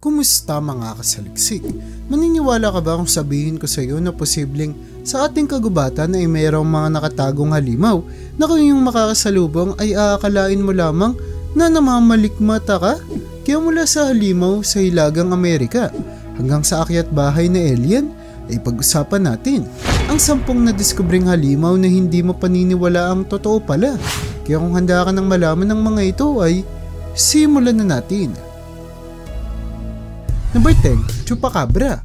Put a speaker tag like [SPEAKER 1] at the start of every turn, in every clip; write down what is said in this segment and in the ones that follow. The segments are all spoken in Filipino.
[SPEAKER 1] Kumusta mga kasaliksik? Maniniwala ka ba kung sabihin ko sa iyo na posibleng sa ating kagubatan ay mayroong mga nakatagong halimaw na kung yung makakasalubong ay aakalain mo lamang na namamalikmata ka? Kaya mula sa halimaw sa Hilagang Amerika hanggang sa akyat bahay na alien ay pag-usapan natin ang 10 na-diskubring halimaw na hindi mo paniniwala ang totoo pala. Kaya kung handa ka ng malaman ng mga ito ay simulan na natin. Number 10, Chupacabra.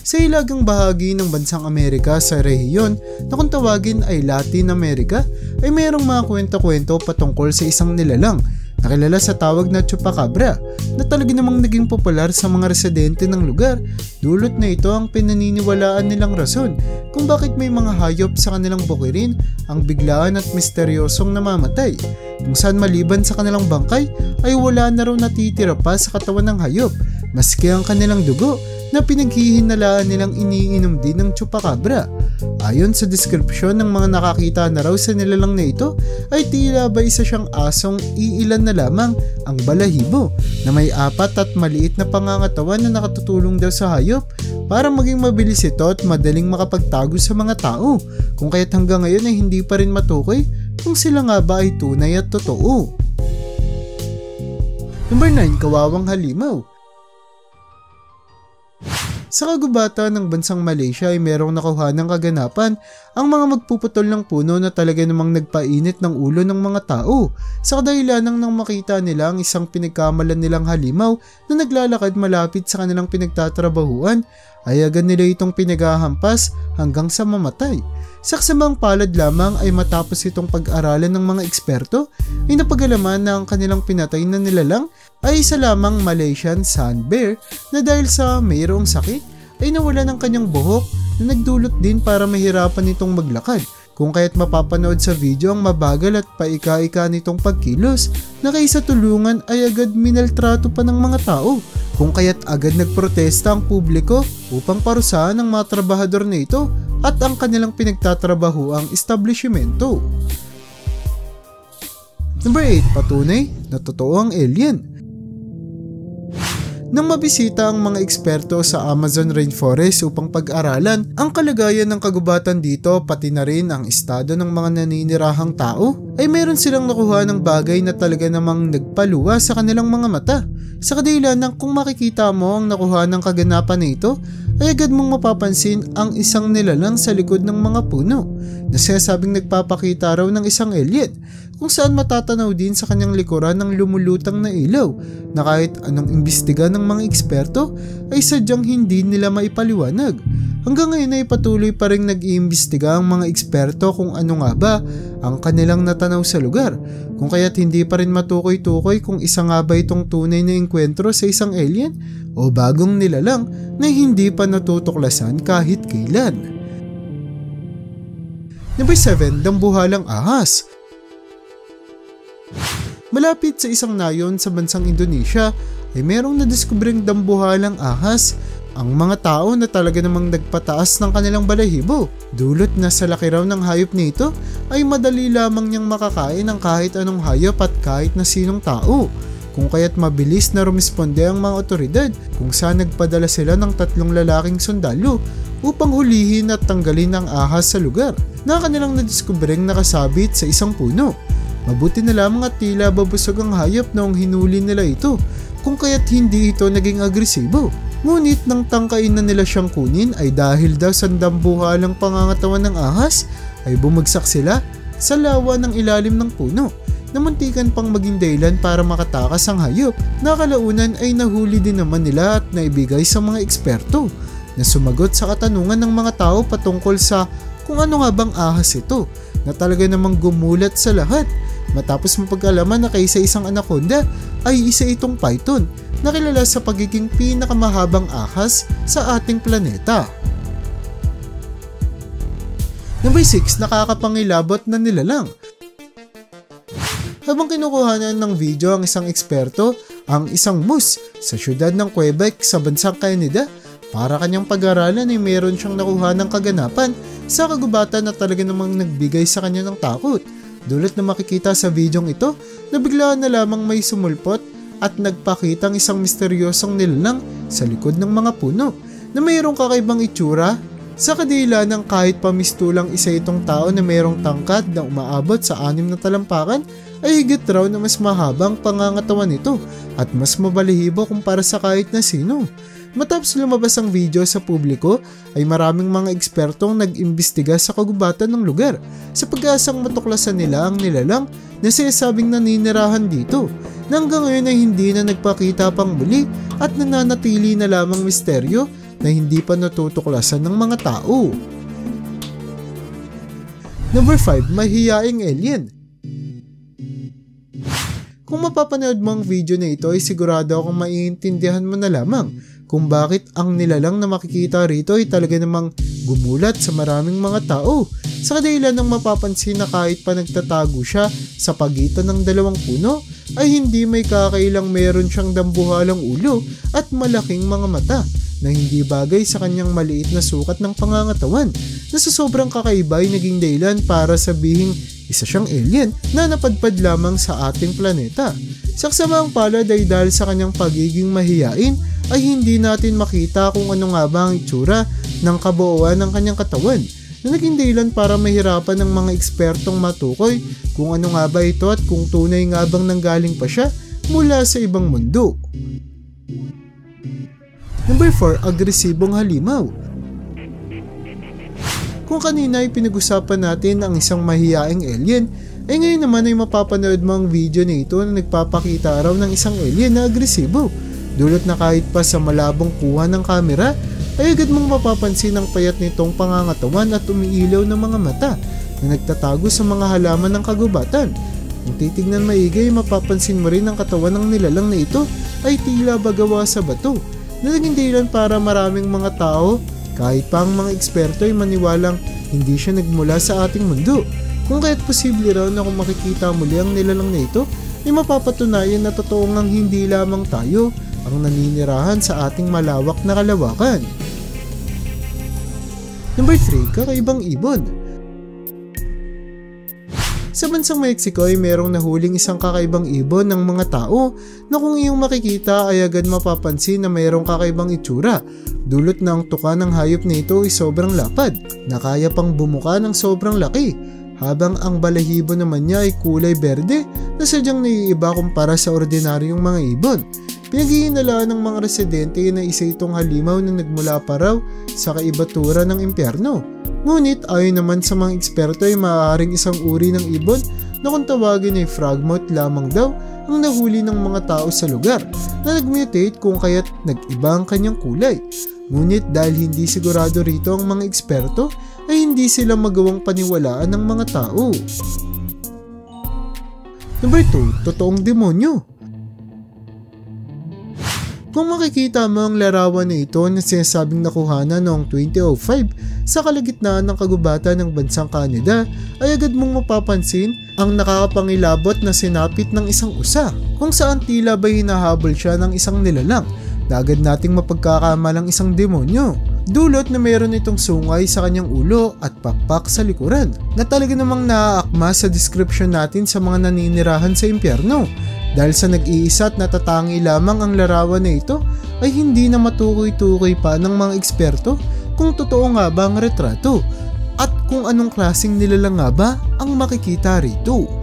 [SPEAKER 1] Sa hilagang bahagi ng bansang Amerika sa rehiyon na kung tawagin ay Latin America ay mayroong mga kwento-kwento patungkol sa isang nilalang na kilala sa tawag na Chupacabra na talaga namang naging popular sa mga residente ng lugar. Dulot na ito ang pinaniniwalaan nilang rason kung bakit may mga hayop sa kanilang bukirin ang biglaan at misteryosong namamatay, kung saan maliban sa kanilang bangkay ay wala na raw natitira pa sa katawan ng hayop, maski ang kanilang dugo na pinaghihinalaan nilang iniinom din ng Chupacabra. Ayon sa deskripsyon ng mga nakakita na raw sa nilalang na ito ay tila ba isa siyang asong iilan na lamang ang balahibo na may 4 at maliit na pangangatawan na nakatutulong daw sa hayop para maging mabilis ito at madaling makapagtago sa mga tao, kung kaya't hanggang ngayon ay hindi pa rin matukoy kung sila nga ba ay tunay at totoo. Number 9, Kawawang Halimaw. Sa kagubatan ng bansang Malaysia ay merong nakuha ng kaganapan ang mga magpuputol ng puno na talaga namang nagpainit ng ulo ng mga tao sa kadahilanang nang makita nila ang isang pinagkamalan nilang halimaw na naglalakad malapit sa kanilang pinagtatrabahuan ay agad nila itong pinaghahampas hanggang sa mamatay. Sa kasamang palad lamang ay matapos itong pag-aralan ng mga eksperto ay napagalaman na ang kanilang pinatay na nilalang ay isa lamang Malaysian sun bear na dahil sa mayroong sakit ay nawala ng kanyang buhok na nagdulot din para mahirapan itong maglakad, kung kaya't mapapanood sa video ang mabagal at paika-ika nitong pagkilos na kaysa tulungan ay agad minaltrato pa ng mga tao, kung kaya't agad nagprotesta ang publiko upang parusahan ang mga trabahador na ito at ang kanilang pinagtatrabahuang establishmento. Number 8, Patunay na totoo ang alien. Nang mabisita ang mga eksperto sa Amazon Rainforest upang pag-aralan ang kalagayan ng kagubatan dito pati na rin ang estado ng mga naninirahang tao, ay meron silang nakuha ng bagay na talaga namang nagpaluwa sa kanilang mga mata. Sa kadahilan ng kung makikita mo ang nakuha ng kaganapan na ito, ay agad mong mapapansin ang isang nilalang sa likod ng mga puno na sinasabing nagpapakita raw ng isang alien, kung saan matatanaw din sa kanyang likuran ng lumulutang na ilaw na kahit anong imbestiga ng mga eksperto ay sadyang hindi nila maipaliwanag. Hanggang ngayon ay patuloy pa rin nag-iimbestiga ang mga eksperto kung ano nga ba ang kanilang natanaw sa lugar, kung kaya't hindi pa rin matukoy-tukoy kung isa nga ba itong tunay na engkwentro sa isang alien o bagong nilalang na hindi pa natutuklasan kahit kailan. Number 7, Dambuhalang Ahas. Malapit sa isang nayon sa bansang Indonesia ay merong nadiskubreng dambuhalang ahas ang mga tao na talaga namang nagpataas ng kanilang balahibo. Dulot na sa laki raw ng hayop nito ay madali lamang niyang makakain ng kahit anong hayop at kahit na sinong tao, kung kaya't mabilis na rumisponde ang mga otoridad, kung saan nagpadala sila ng 3 lalaking sundalo upang hulihin at tanggalin ang ahas sa lugar na kanilang nadiskubreng nakasabit sa isang puno. Mabuti na lamang at tila babusog ang hayop noong hinuli nila ito, kung kaya't hindi ito naging agresibo. Ngunit nang tangkain na nila siyang kunin ay dahil daw sa dambuhalang pangangatawan ng ahas ay bumagsak sila sa lawa ng ilalim ng puno na muntikan pang maging dahilan para makatakas ang hayop, na kalaunan ay nahuli din naman nila at naibigay sa mga eksperto na sumagot sa katanungan ng mga tao patungkol sa kung ano nga bang ahas ito na talaga namang gumulat sa lahat matapos mapag-alaman na kaysa isang anaconda ay isa itong python na kilala sa pagiging pinakamahabang ahas sa ating planeta. Number 6, Nakakapangilabot na nilalang. Habang kinukuhanan ng video ang isang eksperto ang isang moose sa syudad ng Quebec sa bansang Canada para kanyang pag-aralan ay meron siyang nakuha ng kaganapan sa kagubatan na talaga namang nagbigay sa kanya ng takot. Dulot na makikita sa videong ito na biglaan na lamang may sumulpot at nagpakitang isang misteryosong nilalang sa likod ng mga puno na mayroong kakaibang itsura. Sa kadila ng kahit pamistulang isa itong tao na mayroong tangkad na umaabot sa 6 na talampakan, ay higit raw na mas mahabang pangangatawan nito at mas mabalahibo kumpara sa kahit na sino. Matapos lumabas ang video sa publiko ay maraming mga ekspertong nag-imbestiga sa kagubatan ng lugar sa pag-asang matuklasan nila ang nilalang na sinasabing naninirahan dito na hanggang ngayon ay hindi na nagpakita pang muli at nananatili na lamang misteryo na hindi pa natutuklasan ng mga tao. Number 5. Mahiyaing alien. Kung mapapanood mo ang video na ito ay sigurado akong maiintindihan mo na lamang kung bakit ang nilalang na makikita rito ay talaga namang gumulat sa maraming mga tao sa kadahilan ng mapapansin na kahit pa nagtatago siya sa pagitan ng dalawang puno ay hindi may kakailang meron siyang dambuhalang ulo at malaking mga mata na hindi bagay sa kanyang maliit na sukat ng pangangatawan na sa sobrang kakaiba ay naging dahilan para sabihing isa siyang alien na napadpad lamang sa ating planeta. Sa kasamaang palad ay dahil sa kanyang pagiging mahiyain ay hindi natin makita kung ano nga ba ang itsura ng kabuuan ng kanyang katawan na naging dahilan para mahirapan ng mga ekspertong matukoy kung ano nga ba ito at kung tunay nga bang nanggaling pa siya mula sa ibang mundo. Number 4. Agresibong halimaw. Kung kanina ay pinag-usapan natin ang isang mahiyaing alien, ay ngayon naman ay mapapanood mo ang video na ito na nagpapakita raw ng isang alien na agresibo. Dulot na kahit pa sa malabong kuha ng kamera, ay agad mong mapapansin ang payat nitong pangangatawan at umiilaw ng mga mata na nagtatago sa mga halaman ng kagubatan. Kung titignan maigi, mapapansin mo rin ang katawan ng nilalang na ito ay tila bagawa sa bato na naging dahilan para maraming mga tao kahit pa ang mga eksperto ay maniwalang hindi siya nagmula sa ating mundo. Kung kaya't posible raw na kung makikita muli ang nilalang na ito ay mapapatunayan na totoo ngang hindi lamang tayo ang naninirahan sa ating malawak na kalawakan. Number 3. Kakaibang ibon. Sa bansang Mexico ay merong nahuling isang kakaibang ibon ng mga tao na kung iyong makikita ay agad mapapansin na mayroong kakaibang itsura. Dulot na ang tuka ng hayop na ito ay sobrang lapad na kaya pang bumuka ng sobrang laki, habang ang balahibo naman niya ay kulay berde na sadyang naiiba kumpara sa ordinaryong mga ibon. Pinag-iinalaan ng mga residente na isa itong halimaw na nagmula pa raw sa kaibatura ng impyerno. Ngunit ayon naman sa mga eksperto ay maaaring isang uri ng ibon na kung tawagin ay frogmouth lamang daw ang nahuli ng mga tao sa lugar na nag-mutate kung kaya't nag-iba ang kanyang kulay. Ngunit dahil hindi sigurado rito ang mga eksperto ay hindi sila magawang paniwalaan ng mga tao. Number 2. Totoong demonyo. Kung makikita mo ang larawan na ito na sinasabing nakuhanan noong 2005 sa kalagitnaan ng kagubatan ng bansang Canada, ay agad mong mapapansin ang nakakapangilabot na sinapit ng isang usa kung saan tila ba hinahabol siya ng isang nilalang na agad nating mapagkakamalang isang demonyo. Dulot na mayroon itong sungay sa kanyang ulo at pakpak sa likuran na talaga namang naaakma sa description natin sa mga naninirahan sa impyerno. Dahil sa nag-iisa at natatangi lamang ang larawan na ito ay hindi na matukoy-tukoy pa ng mga eksperto kung totoo nga ba ang retrato at kung anong klaseng nilalang nga ba ang makikita rito.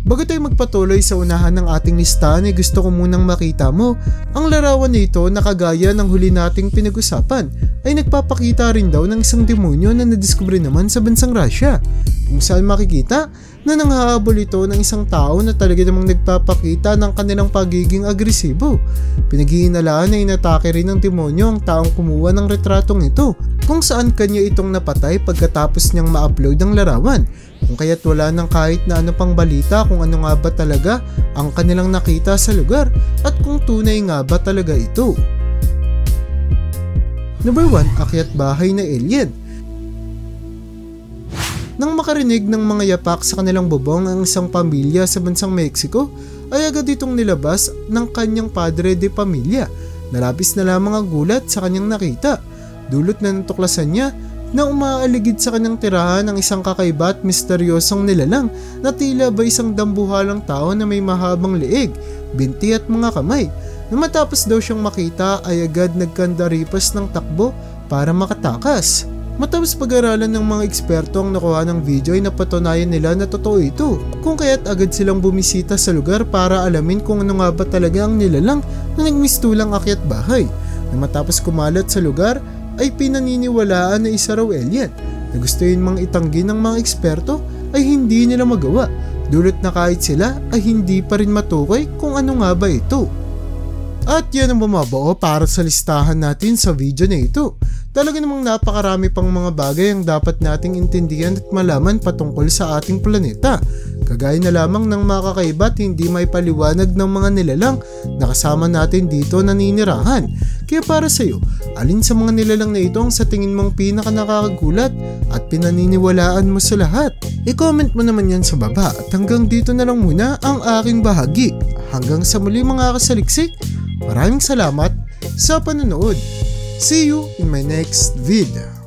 [SPEAKER 1] Bago tayo magpatuloy sa unahan ng ating listahan ay gusto ko munang makita mo ang larawan na ito na kagaya ng huli nating pinag-usapan ay nagpapakita rin daw ng isang demonyo na nadiskubre naman sa bansang Russia, kung saan makikita na nanghahabol ito ng isang tao na talaga namang nagpapakita ng kanilang pagiging agresibo. Pinag-iinalaan na inatake rin ng demonyo ang taong kumuha ng retratong ito, kung saan kanya itong napatay pagkatapos niyang ma-upload ang larawan, kung kaya't wala nang kahit na ano pang balita kung ano nga ba talaga ang kanilang nakita sa lugar at kung tunay nga ba talaga ito. Number 1. Akyat bahay na alien. Nang makarinig ng mga yapak sa kanilang bubong ang isang pamilya sa bansang Mexico, ay agad itong nilabas ng kanyang padre de pamilya. Nalabis na lamang ang gulat sa kanyang nakita. Dulot na natuklasan niya na umaaligid sa kanyang tirahan ng isang kakaiba at misteryosong nilalang na tila ba isang dambuhalang tao na may mahabang leeg, binti at mga kamay, na matapos daw siyang makita ay agad nagkandaripas ng takbo para makatakas. Matapos pag-aralan ng mga eksperto ang nakuha ng video ay napatunayan nila na totoo ito, kung kaya't agad silang bumisita sa lugar para alamin kung ano nga ba talaga ang nilalang na nagmistulang akyat bahay, na matapos kumalat sa lugar ay pinaniniwalaan na isa raw alien na gusto yun mang itanggi ng mga eksperto ay hindi nila magawa, dulot na kahit sila ay hindi pa rin matukoy kung ano nga ba ito. At yan ang bumabuo para sa listahan natin sa video na ito. Talaga namang napakarami pang mga bagay ang dapat nating intindihan at malaman patungkol sa ating planeta. Kagaya na lamang ng mga kakaiba at hindi may paliwanag ng mga nilalang na kasama natin dito naninirahan. Kaya para sa iyo, alin sa mga nilalang na ito ang sa tingin mong pinaka nakakagulat at pinaniniwalaan mo sa lahat? I-comment mo naman yan sa baba at hanggang dito na lang muna ang aking bahagi. Hanggang sa muli mga kasaliksik, maraming salamat sa panonood. See you in my next video.